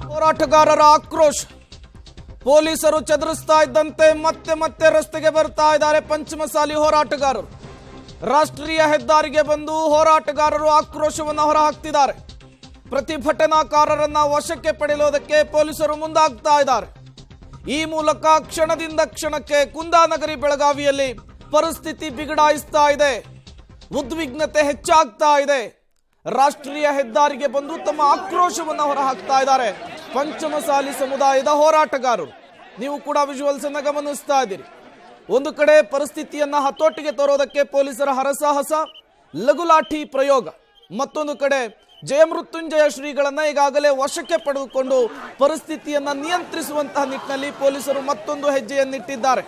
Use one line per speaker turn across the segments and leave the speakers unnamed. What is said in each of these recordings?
ಹೋರಾಟಗಾರರ ಆಕ್ರೋಶ. ಪೊಲೀಸರು ಚದುರಿಸ್ತಾ ಇದ್ದಂತೆ ಮತ್ತೆ ರಸ್ತೆಗೆ ಬರ್ತಾ ಇದ್ದಾರೆ ಪಂಚಮಸಾಲಿ ಹೋರಾಟಗಾರರು. ರಾಷ್ಟ್ರೀಯ ಹೆದ್ದಾರಿಗೆ ಬಂದು ಹೋರಾಟಗಾರರು ಆಕ್ರೋಶವನ್ನು ಹೊರಹಾಕ್ತಿದ್ದಾರೆ. ಪ್ರತಿಭಟನಾಕಾರರನ್ನ ವಶಕ್ಕೆ ಪಡೆಯುವುದಕ್ಕೆ ಪೊಲೀಸರು ಮುಂದಾಗ್ತಾ ಇದ್ದಾರೆ. ಈ ಮೂಲಕ ಕ್ಷಣದಿಂದ ಕ್ಷಣಕ್ಕೆ ಕುಂದಾನಗರಿ ಬೆಳಗಾವಿಯಲ್ಲಿ ಪರಿಸ್ಥಿತಿ ಬಿಗಡಾಯಿಸ್ತಾ ಇದೆ. ಉದ್ವಿಗ್ನತೆ ಹೆಚ್ಚಾಗ್ತಾ ಇದೆ. ರಾಷ್ಟ್ರೀಯ ಹೆದ್ದಾರಿಗೆ ಬಂದು ತಮ್ಮ ಆಕ್ರೋಶವನ್ನು ಹೊರಹಾಕ್ತಾ ಇದ್ದಾರೆ ಪಂಚಮಸಾಲಿ ಸಮುದಾಯದ ಹೋರಾಟಗಾರರು. ನೀವು ಕೂಡ ವಿಜುವಲ್ಸ್ ಅನ್ನು ಗಮನಿಸ್ತಾ ಇದ್ದೀರಿ. ಒಂದು ಕಡೆ ಪರಿಸ್ಥಿತಿಯನ್ನ ಹತೋಟಿಗೆ ತರೋದಕ್ಕೆ ಪೊಲೀಸರ ಹರಸಾಹಸ, ಲಘುಲಾಠಿ ಪ್ರಯೋಗ. ಮತ್ತೊಂದು ಕಡೆ ಜಯಮೃತ್ಯುಂಜಯ ಶ್ರೀಗಳನ್ನ ಈಗಾಗಲೇ ವಶಕ್ಕೆ ಪಡೆದುಕೊಂಡು ಪರಿಸ್ಥಿತಿಯನ್ನ ನಿಯಂತ್ರಿಸುವಂತಹ ನಿಟ್ಟಿನಲ್ಲಿ ಪೊಲೀಸರು ಮತ್ತೊಂದು ಹೆಜ್ಜೆಯನ್ನಿಟ್ಟಿದ್ದಾರೆ.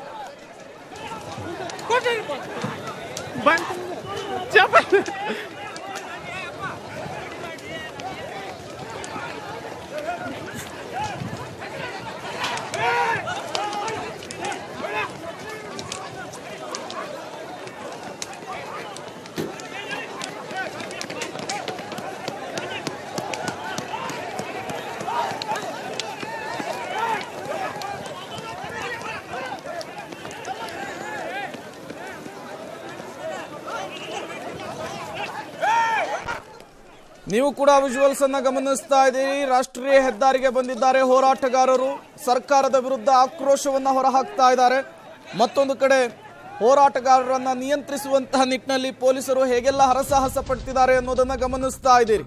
ನೀವು ಕೂಡ ವಿಜುವಲ್ಸ್ ಅನ್ನ ಗಮನಿಸ್ತಾ ಇದ್ದೀರಿ. ರಾಷ್ಟ್ರೀಯ ಹೆದ್ದಾರಿಗೆ ಬಂದಿದ್ದಾರೆ ಹೋರಾಟಗಾರರು. ಸರ್ಕಾರದ ವಿರುದ್ಧ ಆಕ್ರೋಶವನ್ನ ಹೊರಹಾಕ್ತಾ ಇದ್ದಾರೆ. ಮತ್ತೊಂದು ಕಡೆ ಹೋರಾಟಗಾರರನ್ನ ನಿಯಂತ್ರಿಸುವಂತಹ ನಿಟ್ಟಿನಲ್ಲಿ ಪೊಲೀಸರು ಹೇಗೆಲ್ಲ ಹರಸಾಹಸ ಪಡ್ತಿದ್ದಾರೆ ಅನ್ನೋದನ್ನ ಗಮನಿಸ್ತಾ ಇದ್ದೀರಿ.